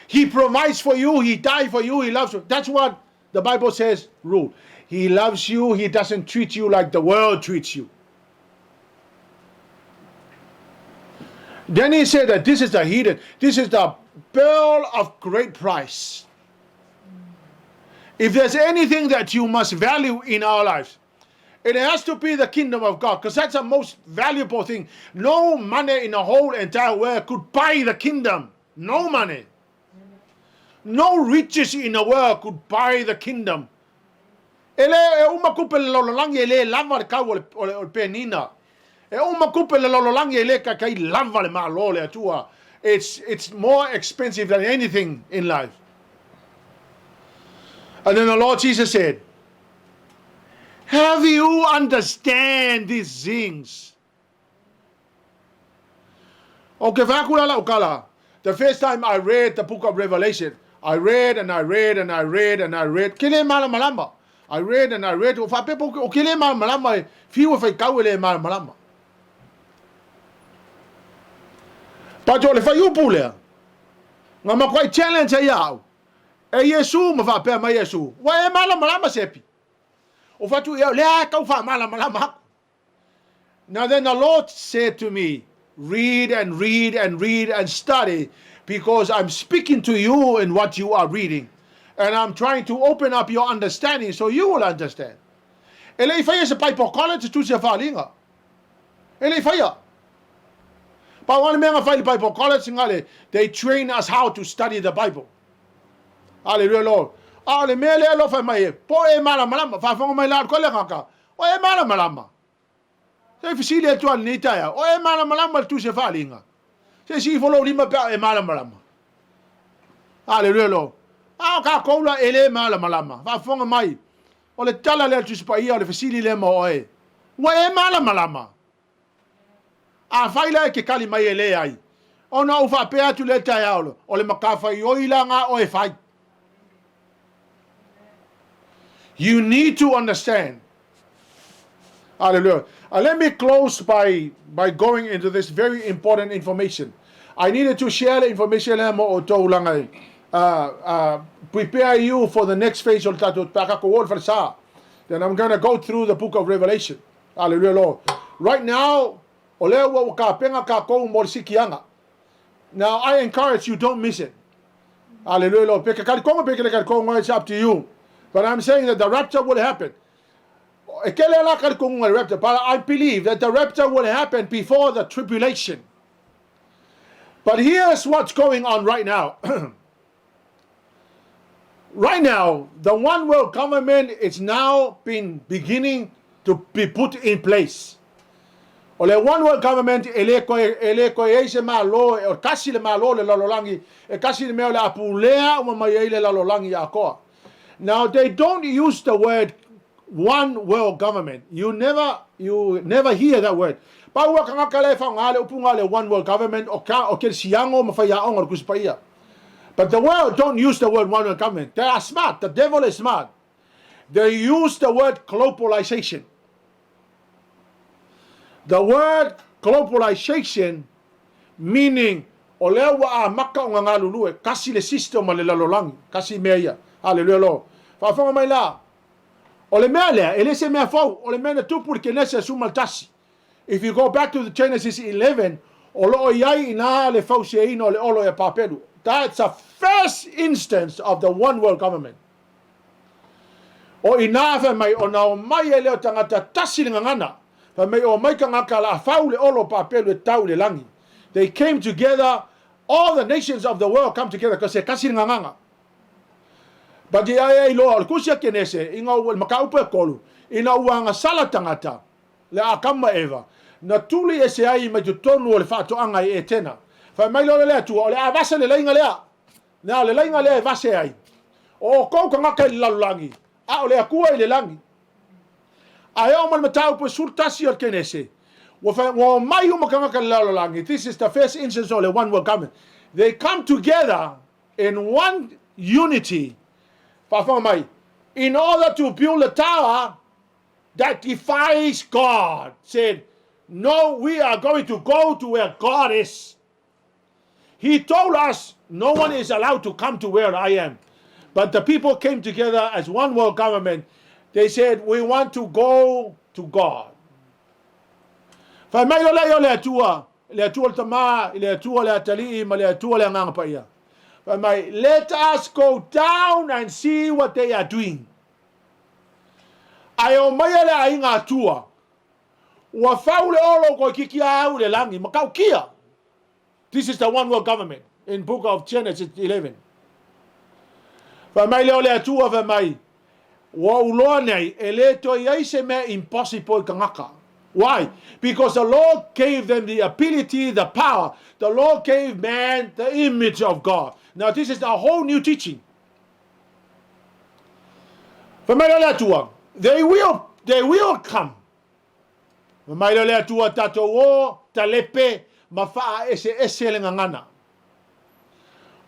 He provides for you. He died for you. He loves you. That's what the Bible says, rule. He loves you. He doesn't treat you like the world treats you. Then he said that this is the hidden, this is the pearl of great price. If there's anything that you must value in our lives, it has to be the kingdom of God, because that's the most valuable thing. No money in the whole entire world could buy the kingdom. No money. No riches in the world could buy the kingdom. It's more expensive than anything in life. And then the Lord Jesus said, have you understand these things? Okay, the first time I read the book of Revelation, I read and I read and I read and I read. Kile malama. I read and I read. Fa people kile malama. Fiu fa kawele malama. Pa jo le fa yu pule. Ngama kwai challenge ya. E Yesu ma fa pe ma Yesu. Wa e malama sepi. O fa tu ya le ka fa malama. Now then the Lord said to me, read and read and read and study, because I'm speaking to you in what you are reading. And I'm trying to open up your understanding so you will understand. Ele faya sa Bible college tu sa falinga. Ele faya. Pa wan mga file Bible college ngale, they train us how to study the Bible. Hallelujah, Lord. Ale mele lo fa mai. Po e mala malama fa fonga mai la ko le kaka. O e mala malama. Se fisile tu an nitaya. O e mala malama tu sa falinga. Se si follow lima pa e mala malama. Hallelujah, Lord. Ka koula ele mala malama. Va fonga mai. O le tala le tu spa ia le fisili le mo e. Wa e mala malama. A faila ke kali mai ele ai. Ona u fa pe atu le tayalo. O le makafa yo ilanga o e fai. You need to understand. Hallelujah. Let me close by going into this very important information. I needed to share the information mo o tau langai. Prepare you for the next phase of tato pakako for sa. Then I'm going to go through the book of Revelation. Hallelujah, Lord. Right now, ole wa ka penga ka ko mo sikianga. Now I encourage you, don't miss it. Hallelujah, Lord. It's up to you. But I'm saying that the rapture will happen. But I believe that the rapture will happen before the tribulation. But here's what's going on right now. Right now, the one world government is now beginning to be put in place. Ole one world government ele ko ese malo o kasi le malo le lalolangi e kasi le meo le apulea o mai le lalolangi akoa. Now they don't use the word one world government. You never hear that word. Pa wa kanga kale fa ngale upunga le one world government o ka o ke siango mafaya ongor kuspaia. But the world don't use the word one world government. They are smart. The devil is smart. They use the word globalization. The word globalization meaning olewa a maka o ngalulu kasi le system le lalolangi kasi meia. Hallelujah Lord. Fa fa mai la. Ole mele ele se me fo ole mena tu porque nesse sumaltasi. If you go back to the Genesis 11, olo yai ina le fo se ino le olo e papelu. That's a first instance of the one world government. O inafa mai ona mai ele o tangata tasi ngana. They came together, all the nations of the world come together because they kasi nganga. But the ai lo kusia kenese inga makaupe kolu ina uanga sala tangata le akama eva na tuli ese ai me tonu le fato anga e tena fa mai lo le tu le avase le inga le na le inga le vase ai o ko kanga ke lalangi a le akua le langi ayo man matao po sultasi o kenese wo mai makanga ke lalangi. This is the first instance of the one world government. They come together in one unity in order to build a tower that defies God. Said, no, we are going to go to where God is. He told us no one is allowed to come to where I am. But the people came together as one world government. They said, we want to go to God. Let us go down and see what they are doing. Ayo mayale ainga tua. Wa faule olo ko kikia au le langi makau kia. This is the one world government in book of Genesis 11. Fa mai le ole tua fa mai. Wa uloa nei eleto yaise me impossible kangaka. Why? Because the Lord gave them the ability, the power. The Lord gave man the image of God. Now this is a whole new teaching. They will come.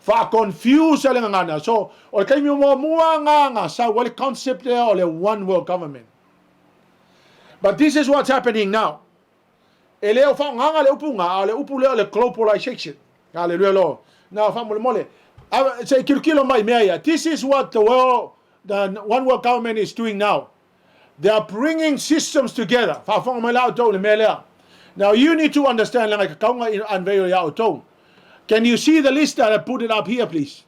Fa confuse ngana. So o kai mo muanga sa wal concept o one world government. But this is what's happening now. Eleo fa nganga le upunga le upule le globalization. Hallelujah Lord. Now fa mole say kirkilo mai meia. This is what the one world government is doing now. They are bringing systems together. Fa fa mala to le mele. Now you need to understand like kaunga in unveil ya to. Can you see the list that I put it up here please?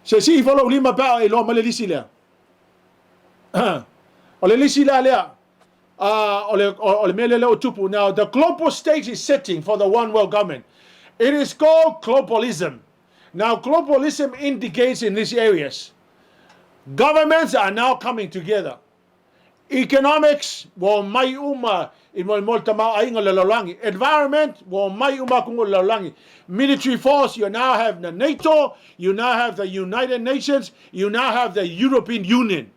Se si follow lima pa ilo male lisile. Now, the global stage is setting for the one world government. It is called globalism. Now, globalism indicates in these areas. Governments are now coming together. Economics, environment, military force, you now have the NATO, you now have the United Nations, you now have the European Union.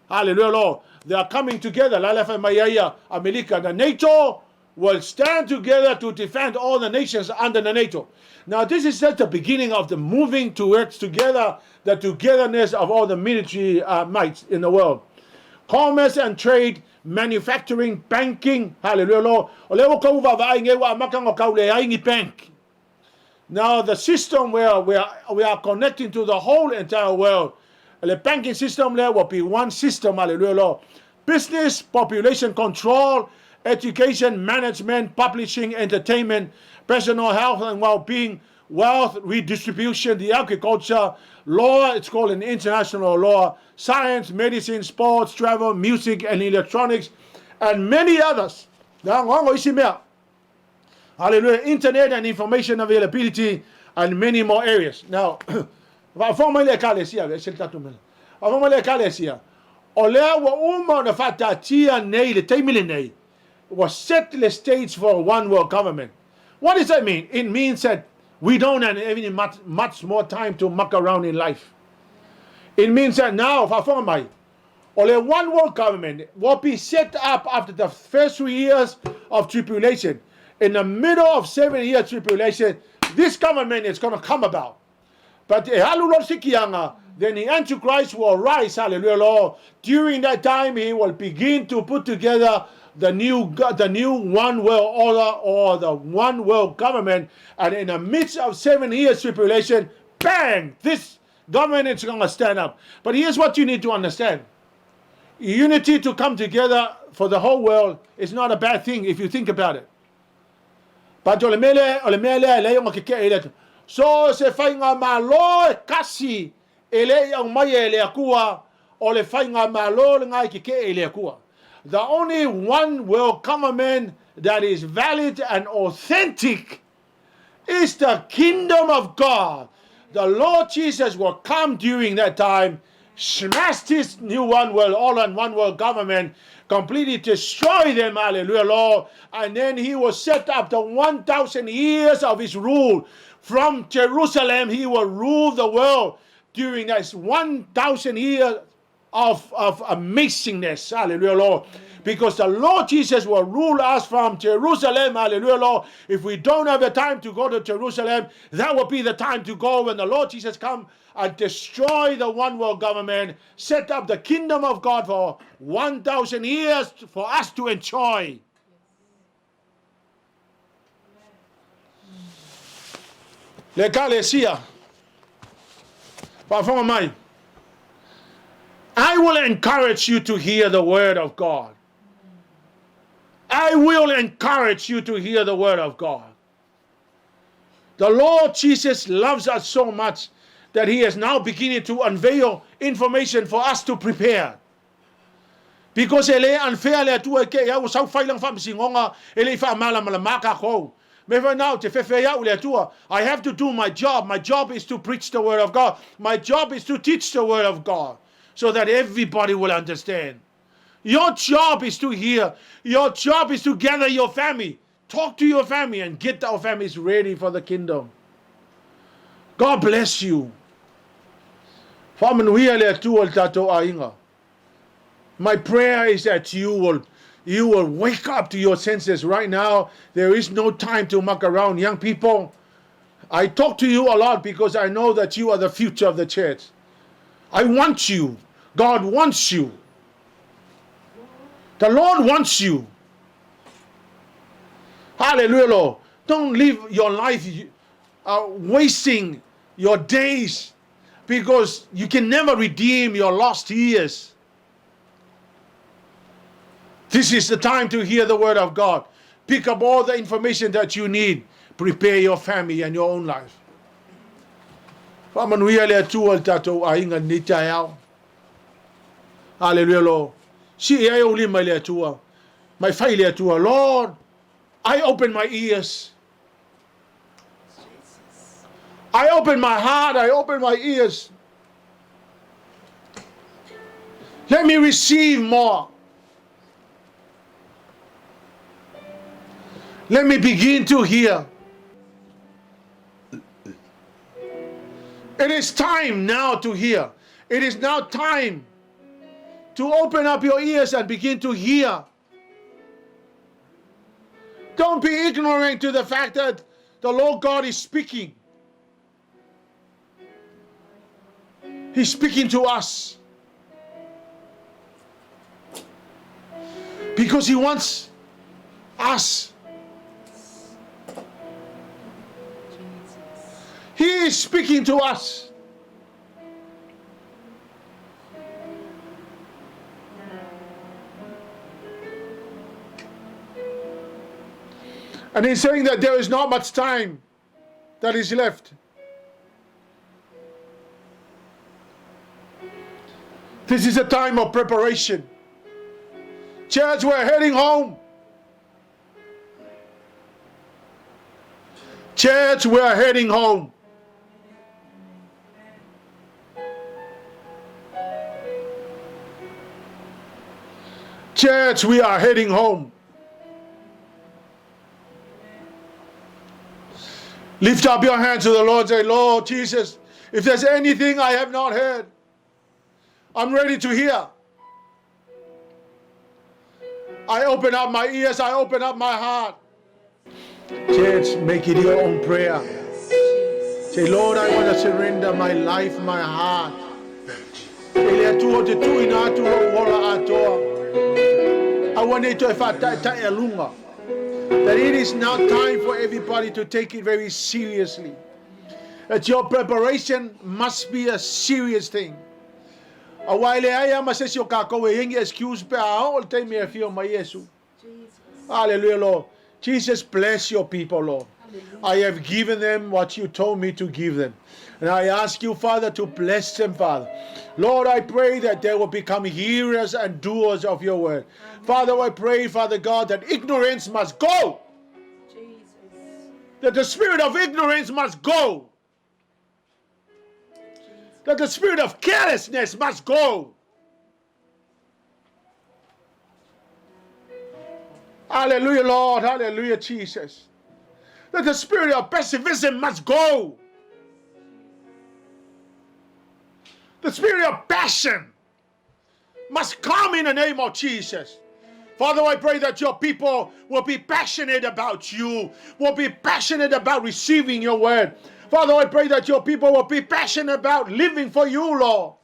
Hallelujah, Lord. They are coming together. The NATO will stand together to defend all the nations under the NATO. Now, this is just the beginning of the moving towards together, the togetherness of all the military mights in the world. Commerce and trade manufacturing, banking. Hallelujah, Lord. O le o kau vavai nge wa makang o kau le aingi bank. Now the system where we are connecting to the whole entire world. The banking system there will be one system. Hallelujah, Lord. Business, population control, education, management, publishing, entertainment, personal health and well-being, wealth redistribution, the agriculture, law, it's called an international law, science, medicine, sports, travel, music, and electronics, and many others. Hallelujah. Internet and information availability, and many more areas. Now, was set the stage for one world government. What does that mean? It means that we don't have any much more time to muck around in life. It means that now, only one world government will be set up after the first 3 years of tribulation. In the middle of 7 year tribulation, this government is going to come about. But then the Antichrist will rise, hallelujah, Lord. During that time, he will begin to put together the new one world order or the one world government. And in the midst of 7 years tribulation, bang, this government is going to stand up. But here's what you need to understand. Unity to come together for the whole world is not a bad thing if you think about it. But so se fainga malo kasi ele yang mai ele akua o le fainga malo ngai ke ele akua. The only one world government that is valid and authentic is the kingdom of God. The Lord Jesus will come during that time, smash this new one world, all in one world government, completely destroy them, hallelujah, Lord. And then he will set up the 1,000 years of his rule. From Jerusalem, he will rule the world during that 1,000 years of amazingness, hallelujah, Lord. Because the Lord Jesus will rule us from Jerusalem, hallelujah, Lord. If we don't have the time to go to Jerusalem, that will be the time to go when the Lord Jesus comes and destroy the one world government, set up the kingdom of God for 1,000 years for us to enjoy. Le Galecia. I will encourage you to hear the word of God. I will encourage you to hear the word of God. The Lord Jesus loves us so much that he is now beginning to unveil information for us to prepare. Because ele unfair le tu ke ya usau failang fam singonga ele fa mala mala maka ko. Now, I have to do my job. My job is to preach the word of God. My job is to teach the word of God so that everybody will understand. Your job is to hear. Your job is to gather your family. Talk to your family and get our families ready for the kingdom. God bless you. My prayer is that you will wake up to your senses right now. There is no time to muck around, young people. I talk to you a lot because I know that you are the future of the church. I want you. God wants you. The Lord wants you. Hallelujah, Lord. Don't live your life wasting your days because you can never redeem your lost years. This is the time to hear the word of God. Pick up all the information that you need. Prepare your family and your own life. Hallelujah, Lord. My failure to Lord, I open my ears. I open my heart. I open my ears. Let me receive more. Let me begin to hear. It is time now to hear. It is now time to open up your ears and begin to hear. Don't be ignorant to the fact that the Lord God is speaking. He's speaking to us. Because He wants us. He is speaking to us. And He's saying that there is not much time that is left. This is a time of preparation. Church, we're heading home. Church, we're heading home. Church, we are heading home. Lift up your hands to the Lord. Say, Lord Jesus, if there's anything I have not heard, I'm ready to hear. I open up my ears. I open up my heart. Church, make it your own prayer. Say, Lord, I want to surrender my life, my heart. I want it to that it is now time for everybody to take it very seriously. That your preparation must be a serious thing. Hallelujah, Lord. Jesus, bless your people, Lord. I have given them what you told me to give them. And I ask you, Father, to bless them, Father. Lord, I pray that they will become hearers and doers of your word. Father, I pray, Father God, that ignorance must go. Jesus. That the spirit of ignorance must go. Jesus. That the spirit of carelessness must go. Hallelujah, Lord. Hallelujah, Jesus. That the spirit of pessimism must go. The spirit of passion must come in the name of Jesus. Father, I pray that your people will be passionate about you, will be passionate about receiving your word. Father, I pray that your people will be passionate about living for you, Lord.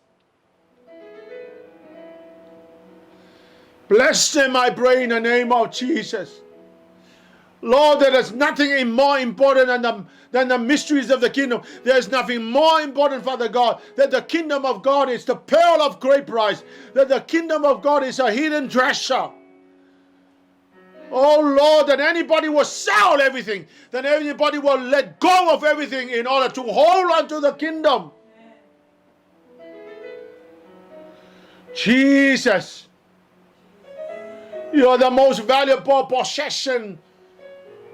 Bless them, I pray, in the name of Jesus. Lord, there is nothing more important than the mysteries of the kingdom. There is nothing more important, Father God, that the kingdom of God is the pearl of great price, that the kingdom of God is a hidden treasure. Oh Lord, that anybody will sell everything, that anybody will let go of everything in order to hold on to the kingdom. Jesus, you are the most valuable possession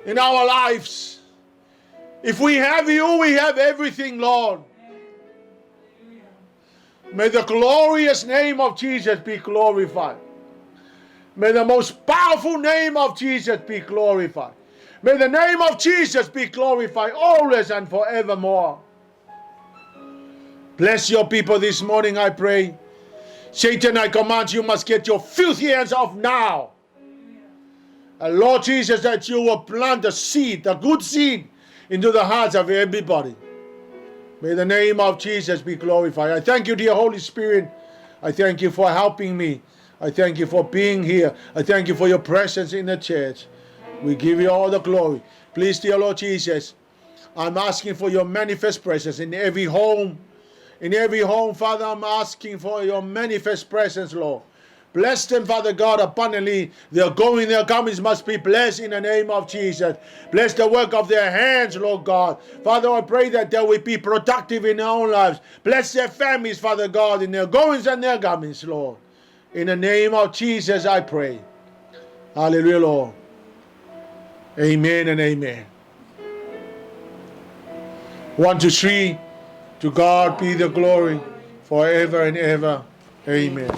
in our lives. If we have you, we have everything, Lord. May the glorious name of Jesus be glorified. May the most powerful name of Jesus be glorified. May the name of Jesus be glorified always and forevermore. Bless your people this morning, I pray. Satan, I command you must get your filthy hands off now. And Lord Jesus, that you will plant the seed, the good seed, into the hearts of everybody. May the name of Jesus be glorified. I thank you, dear Holy Spirit. I thank you for helping me. I thank you for being here. I thank you for your presence in the church. We give you all the glory. Please, dear Lord Jesus, I'm asking for your manifest presence in every home. In every home, Father, I'm asking for your manifest presence, Lord. Bless them, Father God, abundantly. Their going, their comings must be blessed in the name of Jesus. Bless the work of their hands, Lord God. Father, I pray that they will be productive in their own lives. Bless their families, Father God, in their goings and their comings, Lord. In the name of Jesus, I pray. Hallelujah, Lord. Amen and amen. 1, 2, 3. To God be the glory forever and ever. Amen.